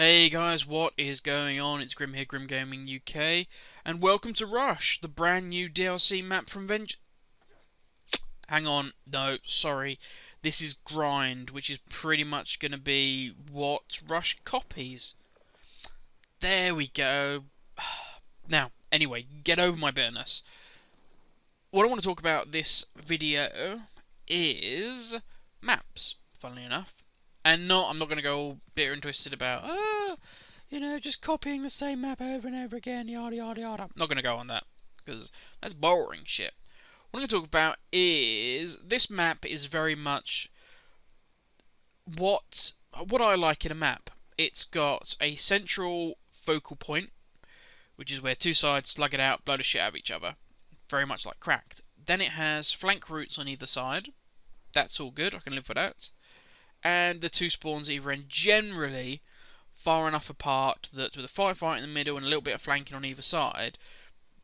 Hey guys, what is going on? It's Grim here, Grim Gaming UK, and welcome to Rush, the brand new DLC map from Hang on, no, sorry. This is Grind, which is pretty much going to be what Rush copies. There we go. Now, anyway, get over my bitterness. What I want to talk about this video is maps, funnily enough. And I'm not going to go all bitter and twisted about, just copying the same map over and over again, yada yada yada. I'm not going to go on that, because that's boring shit. What I'm going to talk about is, this map is very much what I like in a map. It's got a central focal point, which is where two sides slug it out, blow the shit out of each other. Very much like Cracked. Then it has flank routes on either side. That's all good, I can live with that. And the two spawns either end generally far enough apart that with a firefight in the middle and a little bit of flanking on either side,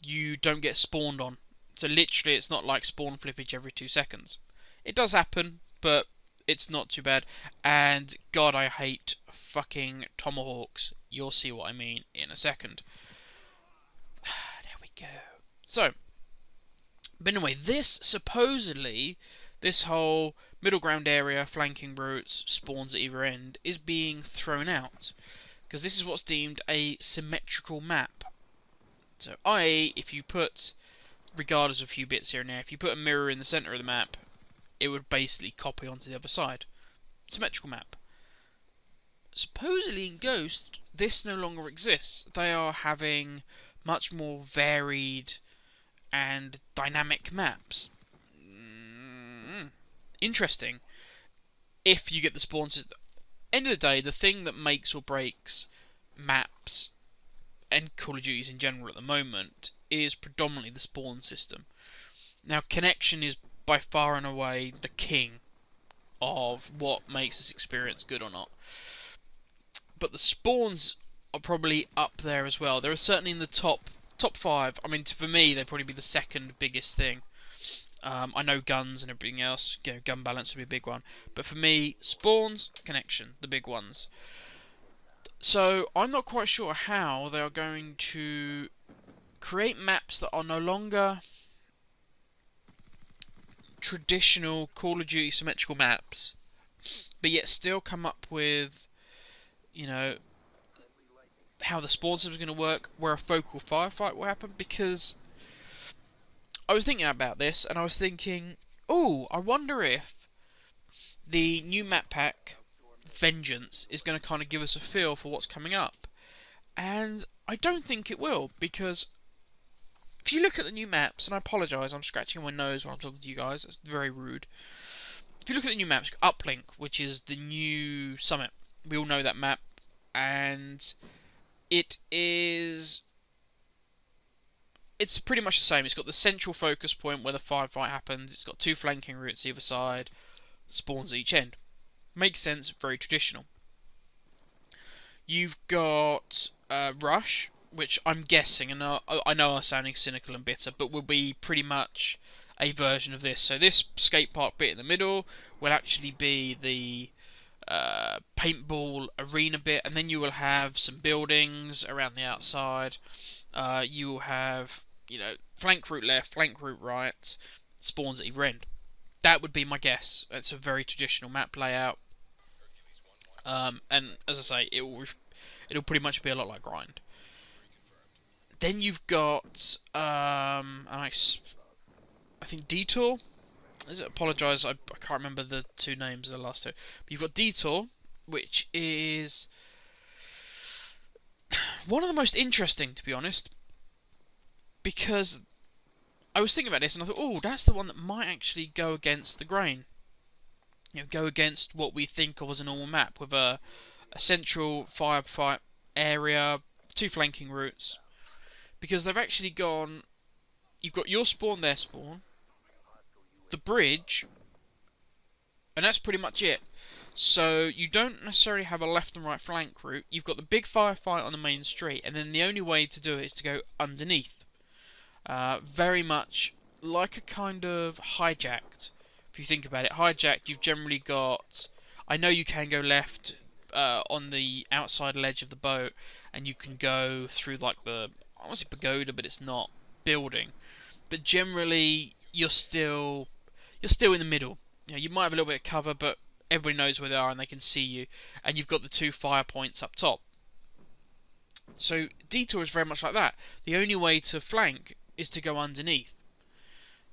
you don't get spawned on. So literally it's not like spawn flippage every 2 seconds. It does happen, but it's not too bad. And God, I hate fucking tomahawks. You'll see what I mean in a second. There we go. So, but anyway, this whole middle ground area, flanking routes, spawns at either end, is being thrown out. Because this is what's deemed a symmetrical map. So, i.e., if you put, regardless of a few bits here and there, if you put a mirror in the centre of the map, it would basically copy onto the other side. Symmetrical map. Supposedly in Ghost, this no longer exists. They are having much more varied and dynamic maps. Interesting. If you get the spawn system. End of the day, the thing that makes or breaks maps and Call of Duties in general at the moment is predominantly the spawn system. Now, connection is by far and away the king of what makes this experience good or not. But the spawns are probably up there as well. They're certainly in the top 5. I mean, for me, they'd probably be the second biggest thing. I know guns and everything else, gun balance would be a big one. But for me, spawns, connection, the big ones. So, I'm not quite sure how they are going to create maps that are no longer traditional Call of Duty symmetrical maps, but yet still come up with, how the spawn system is going to work, where a focal firefight will happen, because I was thinking about this, and I was thinking, I wonder if the new map pack, Vengeance, is going to kind of give us a feel for what's coming up. And I don't think it will, because if you look at the new maps, and I apologise, I'm scratching my nose while I'm talking to you guys, it's very rude. If you look at the new maps, Uplink, which is the new summit, we all know that map, and it's pretty much the same. It's got the central focus point where the firefight happens. It's got two flanking routes either side, spawns at each end. Makes sense, very traditional. You've got Rush, which I'm guessing, and I know I'm sounding cynical and bitter, but will be pretty much a version of this. So this skate park bit in the middle will actually be the paintball arena bit, and then you will have some buildings around the outside. You will have, flank route left, flank route right, spawns at either end. That would be my guess. It's a very traditional map layout, and as I say, it'll pretty much be a lot like Grind. Then you've got I think Detour. Apologise, I can't remember the two names of the last two. But you've got Detour, which is one of the most interesting, to be honest, because I was thinking about this and I thought, that's the one that might actually go against the grain. Go against what we think of as a normal map, with a central firefight area, two flanking routes, because they've actually gone. You've got your spawn, their spawn, the bridge, and that's pretty much it. So you don't necessarily have a left and right flank route. You've got the big firefight on the main street, and then the only way to do it is to go underneath. Very much like a kind of hijacked. If you think about it, hijacked, you've generally got. I know you can go left, on the outside ledge of the boat, and you can go through like the, I want to say pagoda, but it's not, building. But generally, you're still in the middle. You know, you might have a little bit of cover, but everybody knows where they are and they can see you. And you've got the 2 fire points up top. So Detour is very much like that. The only way to flank is to go underneath.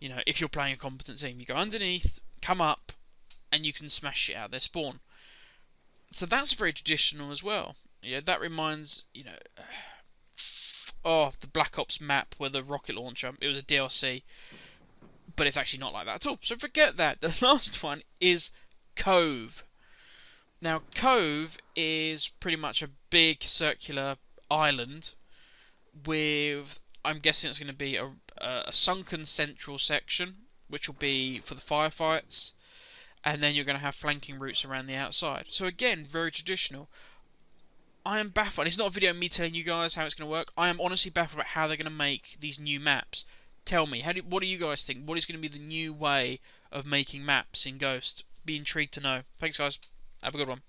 You know, if you're playing a competent team, you go underneath, come up, and you can smash shit out of their spawn. So that's very traditional as well. You know, that reminds, you know, the Black Ops map where the rocket launcher, it was a DLC, but it's actually not like that at all. So forget that. The last one is Cove. Now, Cove is pretty much a big circular island with, I'm guessing it's going to be a sunken central section, which will be for the firefights, and then you're going to have flanking routes around the outside. So again, very traditional. I am baffled. It's not a video of me telling you guys how it's going to work. I am honestly baffled about how they're going to make these new maps. Tell me, what do you guys think? What is going to be the new way of making maps in Ghost? Be intrigued to know. Thanks, guys. Have a good one.